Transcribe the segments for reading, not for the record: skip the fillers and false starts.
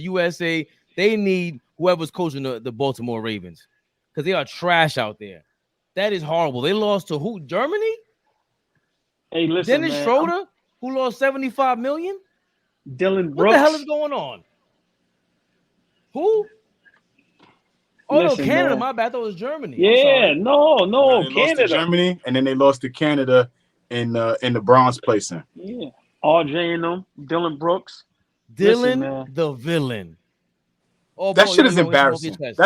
USA, they need whoever's coaching the Baltimore Ravens because they are trash out there. That is horrible. They lost to who? Germany? Hey, listen, Dennis man. Schroeder, who lost 75 million? Dylan What the hell Brooks. is going on? Who? Oh no, Listen, Canada. man. My bad. I thought it was Germany. I'm Yeah, sorry. no, They lost to Canada. Germany, and then they lost to Canada in the bronze placing. Yeah. RJ and them, Dylan Brooks. Listen, Dylan man. the villain. Oh, That bro, you shit want is to get some off your embarrassing. chest?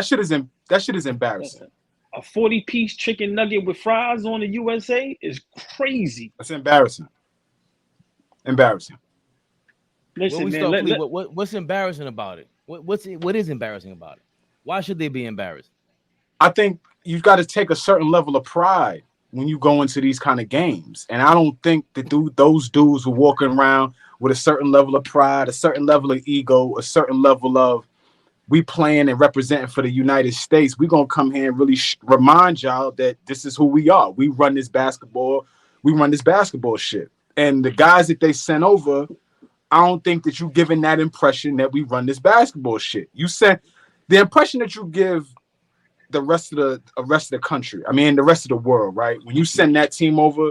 That shit is embarrassing. Listen. A 40-piece chicken nugget with fries on the USA is crazy. That's embarrassing. Embarrassing. When Listen, we man. start, please, what's embarrassing about it? What is embarrassing about it? Why should they be embarrassed? I think you've got to take a certain level of pride when you go into these kind of games. And I don't think that those dudes were walking around with a certain level of pride, a certain level of ego, a certain level of we playing and representing for the United States. We're going to come here and really remind y'all that this is who we are. We run this basketball. We run this basketball shit. And the guys that they sent over, I don't think that you giving that impression that we run this basketball shit. You said the impression that you give the rest of the country, I mean the rest of the world, right? When you send that team over,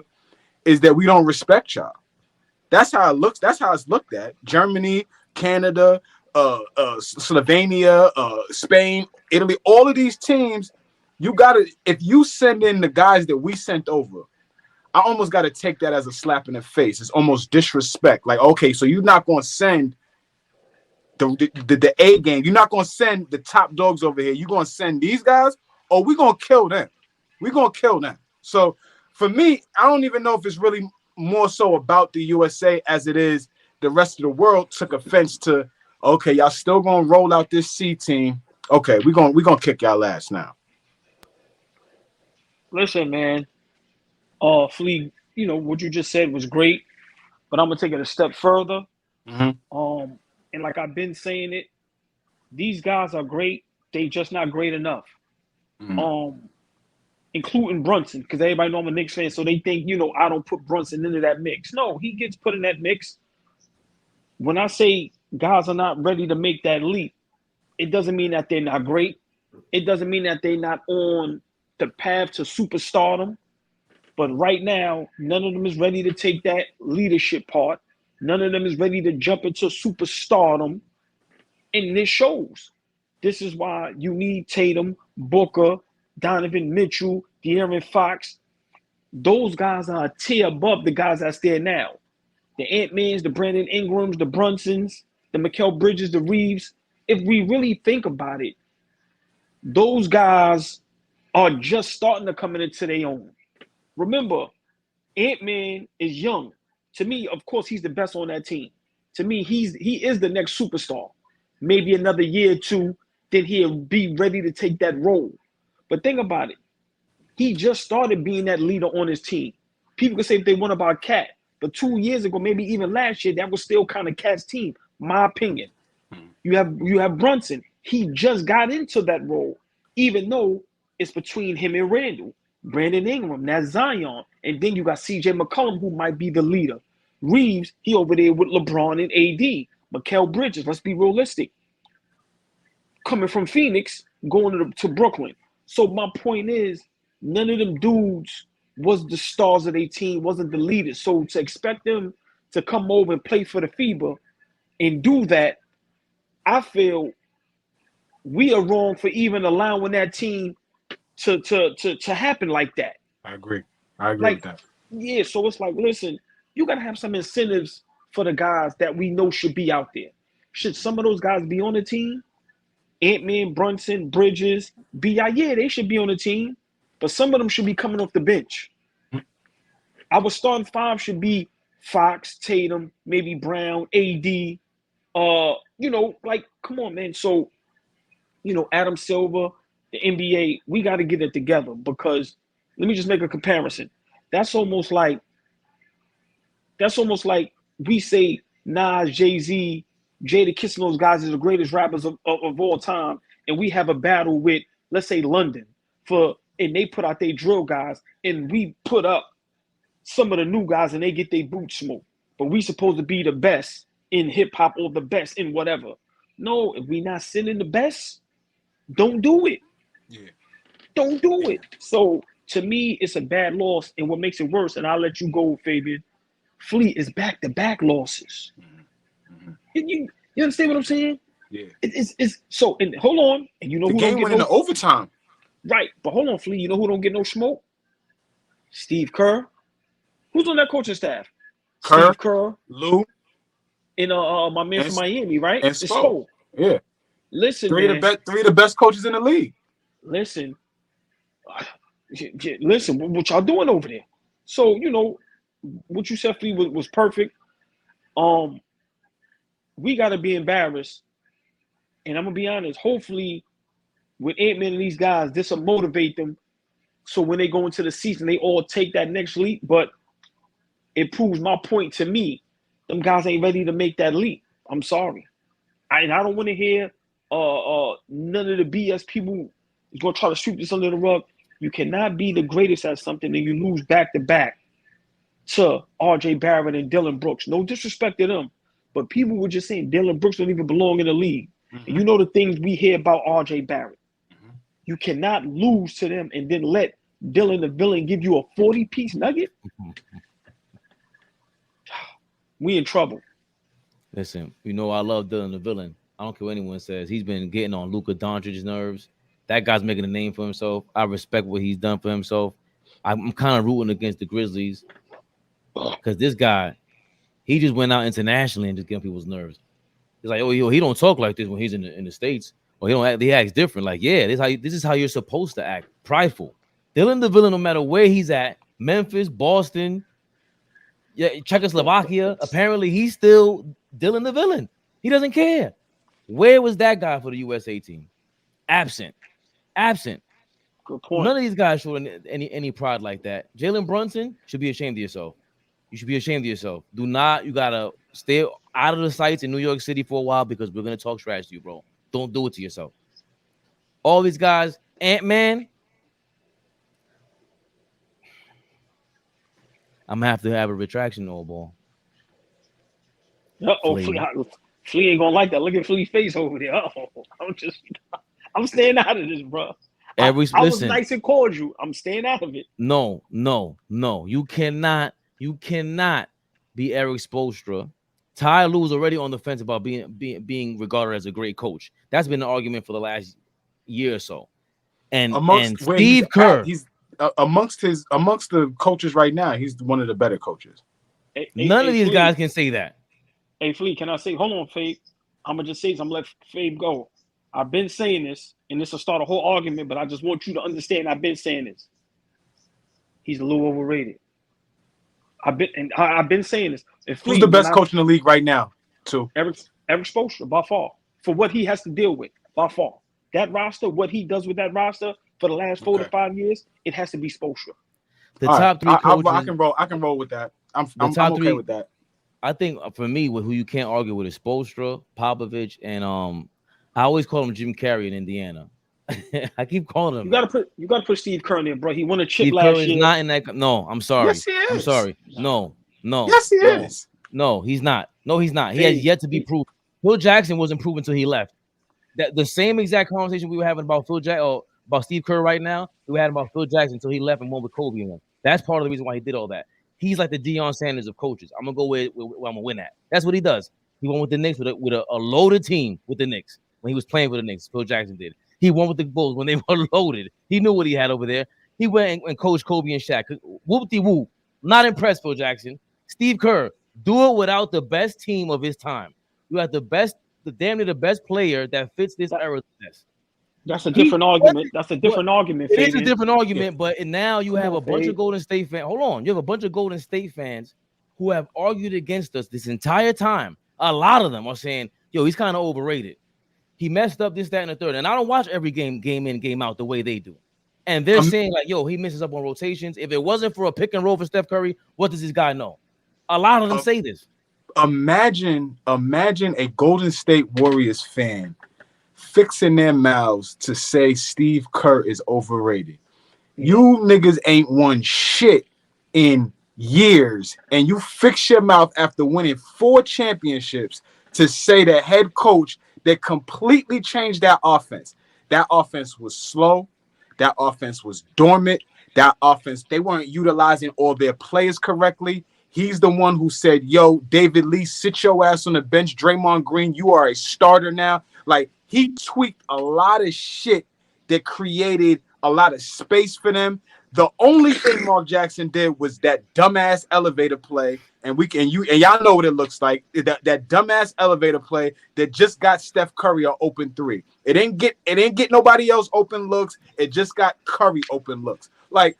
is that we don't respect y'all. That's how it looks. That's how it's looked at. Germany, Canada, Slovenia, Spain, Italy, all of these teams, you gotta, if you send in the guys that we sent over, I almost gotta take that as a slap in the face. It's almost disrespect. Like, okay, so you're not gonna send the A game. You're not gonna send the top dogs over here. You're gonna send these guys, or we're gonna kill them. We're gonna kill them. So for me, I don't even know if it's really more so about the USA as it is the rest of the world took offense to, okay, y'all still gonna roll out this C team. Okay, we're gonna kick y'all ass now. Listen, man. Flea, what you just said was great, but I'm gonna take it a step further. Mm-hmm. And like I've been saying it, these guys are great. They just not great enough. Mm-hmm. Including Brunson, because everybody know I'm a Knicks fan, so they think, I don't put Brunson into that mix. No, he gets put in that mix. When I say guys are not ready to make that leap, it doesn't mean that they're not great. It doesn't mean that they're not on the path to superstardom. But right now, none of them is ready to take that leadership part. None of them is ready to jump into superstardom. And this shows. This is why you need Tatum, Booker, Donovan Mitchell, De'Aaron Fox. Those guys are a tier above the guys that's there now. The Ant-Mans, the Brandon Ingrams, the Brunsons, the Mikal Bridges, the Reeves. If we really think about it, those guys are just starting to come into their own. Remember, Ant-Man is young. To me, of course, he's the best on that team. To me, he is the next superstar. Maybe another year or two, then he'll be ready to take that role. But think about it. He just started being that leader on his team. People can say if they want about Cat, but 2 years ago, maybe even last year, that was still kind of Cat's team. My opinion. You have Brunson. He just got into that role, even though it's between him and Randall. Brandon Ingram, that's Zion. And then you got CJ McCollum, who might be the leader. Reeves, he over there with LeBron and AD. Mikal Bridges, let's be realistic. Coming from Phoenix, going to Brooklyn. So my point is, none of them dudes was the stars of their team, wasn't the leaders. So to expect them to come over and play for the FIBA and do that, I feel we are wrong for even allowing that team to happen like that. I agree with that. Yeah, so it's like, listen, you got to have some incentives for the guys that we know should be out there. Should some of those guys be on the team? Ant-Man, Brunson, Bridges, B.I., yeah, they should be on the team. But some of them should be coming off the bench. Our starting five should be Fox, Tatum, maybe Brown, AD. Come on, man. So, Adam Silver, the NBA, we got to get it together because let me just make a comparison. That's almost like we say Nas, Jay-Z, Jadakiss, and those guys are the greatest rappers of all time, and we have a battle with, let's say, London and they put out their drill guys, and we put up some of the new guys, and they get their boots smoked. But we supposed to be the best in hip hop or the best in whatever. No, if we not sending the best, don't do it. Yeah. Don't do it. So to me, it's a bad loss. And what makes it worse, and I'll let you go, Fabian, Fleet is back-to-back losses. Mm-hmm. You understand what I'm saying? Yeah. It's so, and hold on. And you know the who game don't get went into overtime. Right. But hold on, Fleet. You know who don't get no smoke? Steve Kerr. Who's on that coaching staff? Kerr, Steve Kerr. Lou. And my man from Miami, right? And Spo. Yeah. Listen, three of the best coaches in the league. Listen, what y'all doing over there? So, you know, what you said, Fleet, was perfect. We got to be embarrassed. And I'm going to be honest, hopefully with Ant-Man and these guys, this will motivate them. So when they go into the season, they all take that next leap. But it proves my point to me. Them guys ain't ready to make that leap. I'm sorry. I don't want to hear none of the BS people is going to try to sweep this under the rug. You cannot be the greatest at something and you lose back-to-back to R.J. Barrett and Dylan Brooks. No disrespect to them, but people were just saying Dylan Brooks don't even belong in the league. Mm-hmm. And you know the things we hear about R.J. Barrett. Mm-hmm. You cannot lose to them and then let Dylan the villain give you a 40-piece nugget. We in trouble. Listen, you know I love Dylan the villain. I don't care what anyone says. He's been getting on Luka Doncic's nerves. That guy's making a name for himself. I respect what he's done for himself. I'm kind of rooting against the Grizzlies because this guy, he just went out internationally and just getting people's nerves. He's like, oh, he don't talk like this when he's in the States, or he don't act. He acts different. Like, yeah, this is how you're supposed to act. Prideful. Dylan the villain, no matter where he's at, Memphis, Boston, yeah, Czechoslovakia. Apparently, he's still Dylan the villain. He doesn't care. Where was that guy for the USA team? Absent. Good point. None of these guys showed any pride like that. Jalen Brunson should be ashamed of yourself. You should be ashamed of yourself. You gotta stay out of the sights in New York City for a while because we're gonna talk trash to you, bro. Don't do it to yourself. All these guys, Ant-Man, I'm gonna have to have a retraction, AllBall. Flea ain't gonna like that. Look at Flea's face over there. I'm staying out of this, bro. I was nice and cordial. I'm staying out of it. No. You cannot be Eric Spoelstra. Ty Lue's already on the fence about being regarded as a great coach. That's been an argument for the last year or so. And Steve Kerr, he's amongst the coaches right now. He's one of the better coaches. None of these guys can say that. Hey, Flea, can I say? Hold on, Fabe. I'm gonna just say something. Let Fabe go. I've been saying this, and this will start a whole argument, but I just want you to understand I've been saying this. He's a little overrated. I've been saying this. Who's the best coach in the league right now? Too. Eric Spoelstra, by far. For what he has to deal with, by far. That roster, what he does with that roster for the last 4 to 5 years, it has to be Spoelstra. The top three coaches. I can roll with that. I'm okay with that. I think for me, with who you can't argue with is Spoelstra, Popovich, and I always call him Jim Carrey in Indiana. I keep calling him. You gotta put Steve Kerr in there, bro. He won a chip Steve last Kerr year. Is not in that. No, I'm sorry. Yes, he is. I'm sorry. No. Yes, he is. No, he's not. No, he's not. He has yet to be proven. Phil Jackson wasn't proven until he left. That the same exact conversation we were having about about Steve Kerr right now, we had about Phil Jackson until he left and won with Kobe and them. That's part of the reason why he did all that. He's like the Deion Sanders of coaches. I'm gonna go where I'm gonna win at. That's what he does. He won with the Knicks with a loaded team with the Knicks when he was playing for the Knicks. Phil Jackson did. He won with the Bulls when they were loaded. He knew what he had over there. He went and coached Kobe and Shaq. Whoop-de-whoop. Not impressed, Phil Jackson. Steve Kerr, do it without the best team of his time. You have the damn near the best player that fits this era best. That's a different argument. That's a different argument. It is a different argument, but now you have a bunch of Golden State fans. Hold on. You have a bunch of Golden State fans who have argued against us this entire time. A lot of them are saying, yo, he's kind of overrated. He messed up this, that, and the third. And I don't watch every game in, game out the way they do. And they're saying, like, yo, he misses up on rotations. If it wasn't for a pick and roll for Steph Curry, what does this guy know? A lot of them say this. Imagine a Golden State Warriors fan fixing their mouths to say Steve Kerr is overrated. You niggas ain't won shit in years, and you fix your mouth after winning 4 championships to say the head coach They completely changed that offense. That offense was slow. That offense was dormant. That offense, they weren't utilizing all their players correctly. He's the one who said, yo, David Lee, sit your ass on the bench. Draymond Green, you are a starter now. Like, he tweaked a lot of shit that created a lot of space for them. The only thing Mark Jackson did was that dumbass elevator play, and y'all know what it looks like. That dumbass elevator play that just got Steph Curry an open three. It didn't get nobody else open looks. It just got Curry open looks. Like,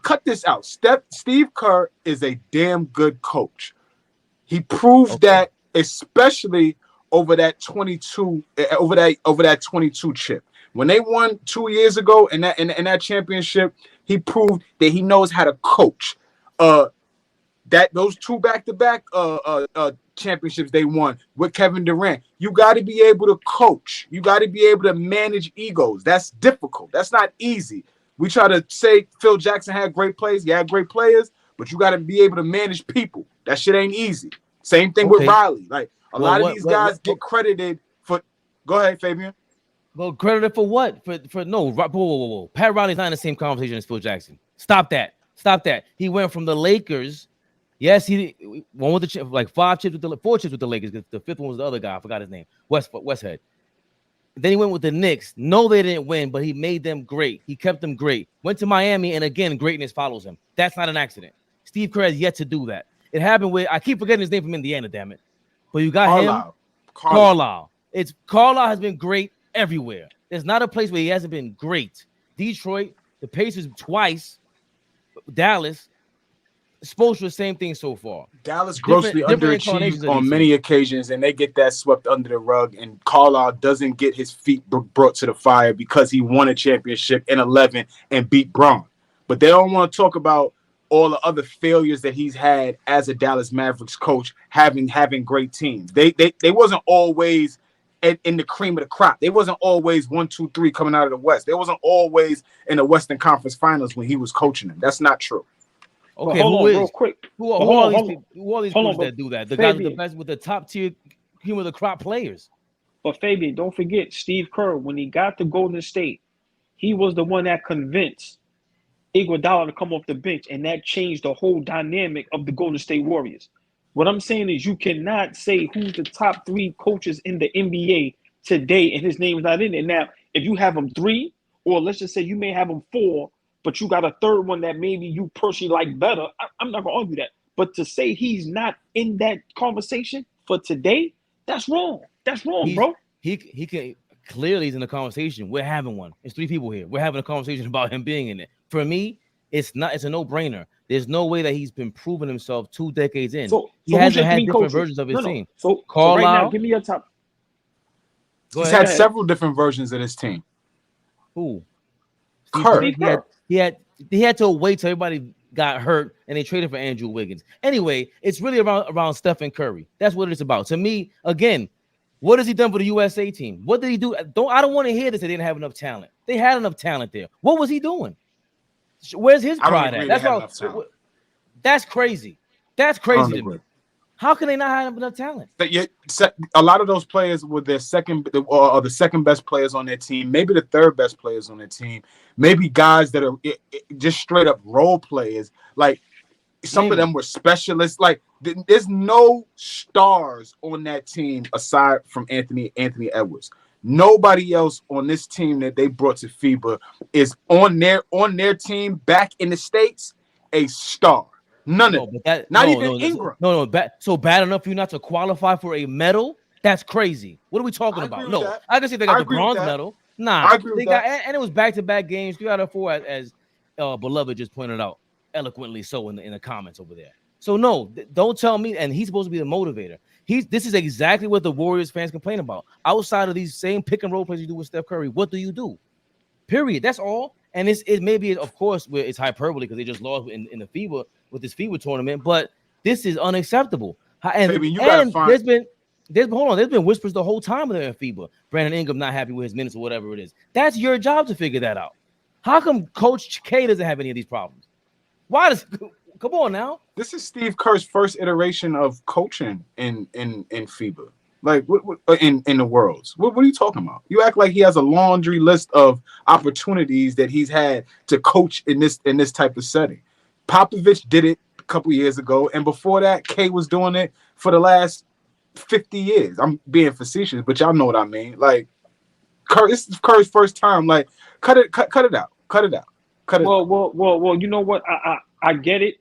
cut this out. Steve Kerr is a damn good coach. He proved that, especially over that 22 chip. When they won 2 years ago in that championship, he proved that he knows how to coach. That those two back-to-back championships they won with Kevin Durant, you got to be able to coach. You got to be able to manage egos. That's difficult. That's not easy. We try to say Phil Jackson had great players. He had great players, but you got to be able to manage people. That shit ain't easy. Same thing with Riley. Like a lot of these guys get credited for. Go ahead, Fabian. Well, credited for what? For no. Whoa. Pat Riley's not in the same conversation as Phil Jackson. Stop that. He went from the Lakers. Yes, he won with the like 4 chips with the Lakers. The fifth one was the other guy. I forgot his name. Westhead. Then he went with the Knicks. No, they didn't win, but he made them great. He kept them great. Went to Miami, and again, greatness follows him. That's not an accident. Steve Kerr has yet to do that. It happened with, I keep forgetting his name from Indiana, damn it. But you got him. Carlisle. Carlisle has been great everywhere. There's not a place where he hasn't been great. Detroit, the Pacers twice, Dallas. Spoelstra, same thing so far. Dallas grossly underachieved on many occasions, and they get that swept under the rug. And Carlisle doesn't get his feet brought to the fire because he won a championship in 11 and beat Braun. But they don't want to talk about all the other failures that he's had as a Dallas Mavericks coach, having great teams. They wasn't always in the cream of the crop. They wasn't always 1, 2, 3 coming out of the West. They wasn't always in the Western Conference Finals when he was coaching them. That's not true. Okay, real quick. Who are all these coaches that do that? The guys with the best, with the top tier cream of the crop players. But Fabian, don't forget Steve Kerr, when he got to Golden State, he was the one that convinced Iguodala to come off the bench, and that changed the whole dynamic of the Golden State Warriors. What I'm saying is you cannot say who's the top 3 coaches in the NBA today, and his name is not in it. Now, if you have them 3, or let's just say you may have them 4, but you got a third one that maybe you personally like better, I'm not going to argue that. But to say he's not in that conversation for today, that's wrong. That's wrong, bro. He can clearly he's in the conversation. We're having one. There's 3 people here. We're having a conversation about him being in it. For me, it's a no-brainer. There's no way that he's been proving himself 2 decades in. He hasn't had different versions of his team. So right now, give me your top. He's had several different versions of his team. Who? Kerr. He had to wait till everybody got hurt and they traded for Andrew Wiggins. Anyway, it's really around Stephen Curry. That's what it's about. To me, again, what has he done for the USA team? What did he do? I don't want to hear this. They didn't have enough talent. They had enough talent there. What was he doing? Where's his pride at? That's crazy. That's crazy to me. How can they not have enough talent? A lot of those players were their second or the second best players on their team, maybe the third best players on their team, maybe guys that are just straight up role players. Like some of them were specialists. Like there's no stars on that team aside from Anthony Edwards. Nobody else on this team that they brought to FIBA is on their team back in the States a star. None of that. Not even Ingram. So bad enough for you not to qualify for a medal? That's crazy. What are we talking about? No, I can say they got the bronze medal. Nah, they got, and it was back-to-back games, 3 out of 4, as Beloved just pointed out eloquently so in the comments over there. So no, don't tell me. And he's supposed to be the motivator. This is exactly what the Warriors fans complain about. Outside of these same pick and roll plays you do with Steph Curry, what do you do? Period. That's all. And it maybe, of course, it's hyperbole because they just lost in the FIBA with this FIBA tournament, but this is unacceptable. And, there's been whispers the whole time there in FIBA. Brandon Ingram not happy with his minutes or whatever it is. That's your job to figure that out. How come Coach K doesn't have any of these problems? Come on now. This is Steve Kerr's first iteration of coaching in FIBA. Like what in the worlds? What are you talking about? You act like he has a laundry list of opportunities that he's had to coach in this type of setting. Popovich did it a couple years ago, and before that, K was doing it for the last 50 years. I'm being facetious, but y'all know what I mean. Like Kerr, this is Kerr's first time. Like cut it out. Well. You know what? I get it.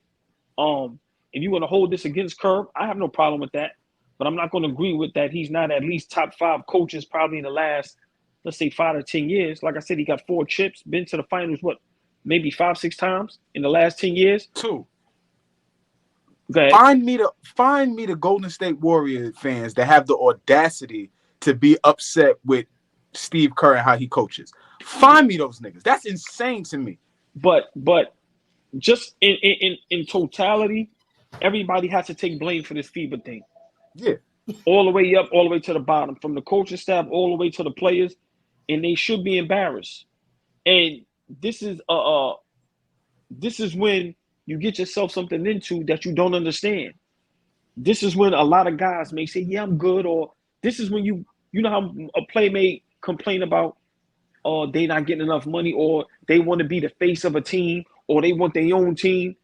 If you want to hold this against Kerr, I have no problem with that. But I'm not going to agree with that. He's not at least top 5 coaches probably in the last, let's say, 5 to 10 years. Like I said, he got 4 chips, been to the finals, maybe 5, 6 times in the last 10 years? 2. Okay. Find me the Golden State Warrior fans that have the audacity to be upset with Steve Kerr and how he coaches. Find me those niggas. That's insane to me. But just in totality, everybody has to take blame for this FIBA thing. Yeah. All the way up, all the way to the bottom, from the coaching staff all the way to the players, and they should be embarrassed. And this is when you get yourself something into that you don't understand. This is when a lot of guys may say, "Yeah, I'm good," or this is when you know how a play may complain about, they not getting enough money, or they want to be the face of a team, or they want their own team.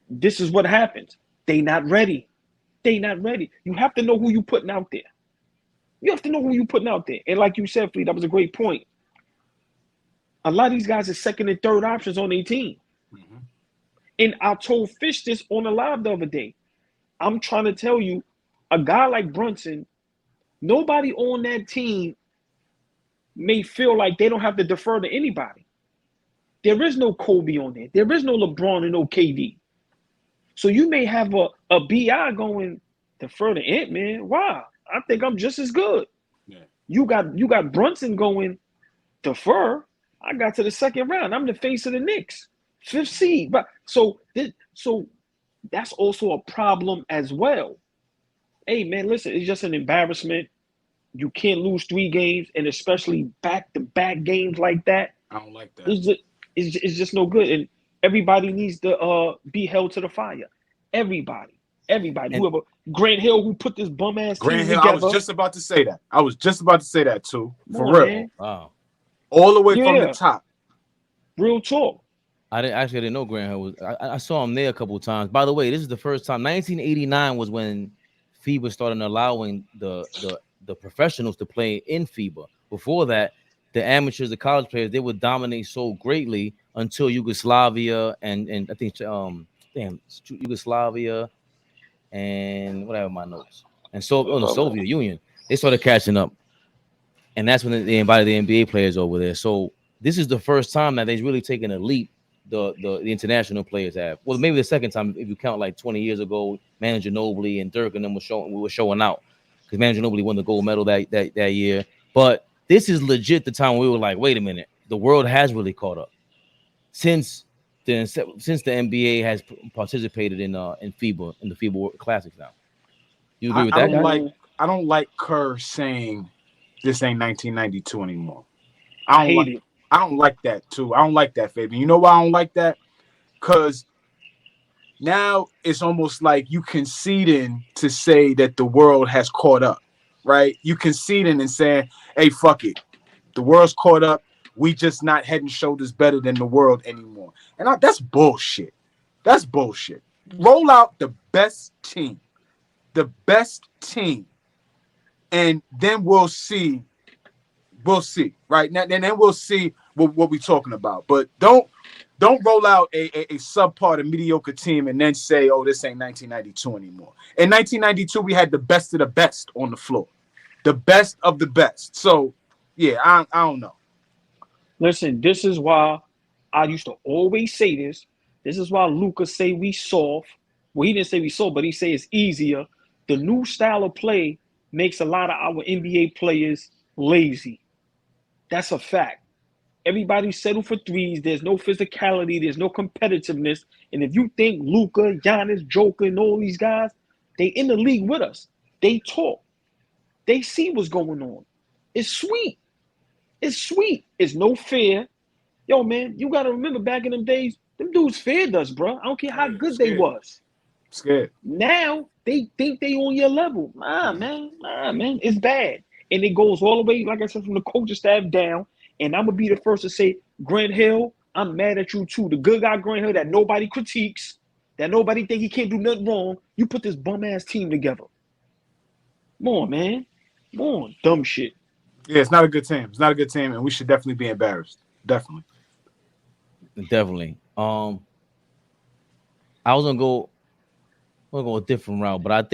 This is what happens. They not ready. They not ready. You have to know who you putting out there. You have to know who you putting out there. And like you said, Fleet, that was a great point. A lot of these guys are second and third options on their team. Mm-hmm. And I told Fish this on the live the other day. I'm trying to tell you, a guy like Brunson, nobody on that team may feel like they don't have to defer to anybody. There is no Kobe on there. There is no LeBron and no KD. So you may have a BI going defer to Ant-Man. Wow, I think I'm just as good. Yeah. You got Brunson going defer. I got to the second round. I'm the face of the Knicks, 5th seed. But so that's also a problem as well. Hey man, listen, it's just an embarrassment. You can't lose 3 games, and especially back-to-back games like that. I don't like that. It's just no good. And everybody needs to be held to the fire. Everybody. And whoever Grant Hill, who put this bum ass team together. I was just about to say that. Too. For real. Man. Wow. All the way from the top. Real talk. I didn't know Grant Hill was. I saw him there a couple of times. By the way, this is the first time. 1989 was when FIBA started allowing the professionals to play in FIBA. Before that, the amateurs, the college players, they would dominate so greatly until Yugoslavia and I think Yugoslavia and what have my notes, and so the Soviet Union, they started catching up, and that's when they invited the NBA players over there. So this is the first time that they've really taken a leap. The international players have. Well, maybe the second time if you count like 20 years ago, Manu Ginobili and Dirk and them were showing out because Manu Ginobili won the gold medal that year. But this is legit the time we were like, wait a minute, the world has really caught up since the NBA has participated in FIBA, in the FIBA World Classics now. You agree with that, guy? I don't like Kerr saying this ain't 1992 anymore. I hate it. I don't like that too. I don't like that, Fabian. You know why I don't like that? Because now it's almost like you conceding to say that the world has caught up, right? You conceding and saying, hey, fuck it. The world's caught up. We just not head and shoulders better than the world anymore. And that's bullshit. That's bullshit. Roll out the best team. The best team. And then we'll see. We'll see. Right? Now, and then we'll see what we're talking about. But don't roll out a subpar, a mediocre team and then say, oh, this ain't 1992 anymore. In 1992, we had the best of the best on the floor. The best of the best. So, yeah, I don't know. Listen, this is why I used to always say this. This is why Luka say we soft. Well, he didn't say we soft, but he say it's easier. The new style of play makes a lot of our NBA players lazy. That's a fact. Everybody settle for threes. There's no physicality. There's no competitiveness. And if you think Luka, Giannis, Joker, and all these guys, they in the league with us. They talk. They see what's going on. It's sweet. It's sweet. It's no fear. Yo, man, you got to remember back in them days, them dudes feared us, bro. I don't care how good they was. Scared. Now, they think they on your level. Man, it's bad. And it goes all the way, like I said, from the coaching staff down. And I'm gonna be the first to say, Grant Hill, I'm mad at you too. The good guy Grant Hill that nobody critiques, that nobody think he can't do nothing wrong. You put this bum ass team together. Come on, man. Come on, dumb shit. Yeah, it's not a good team. It's not a good team, and we should definitely be embarrassed. Definitely. I was gonna go a different route, but I think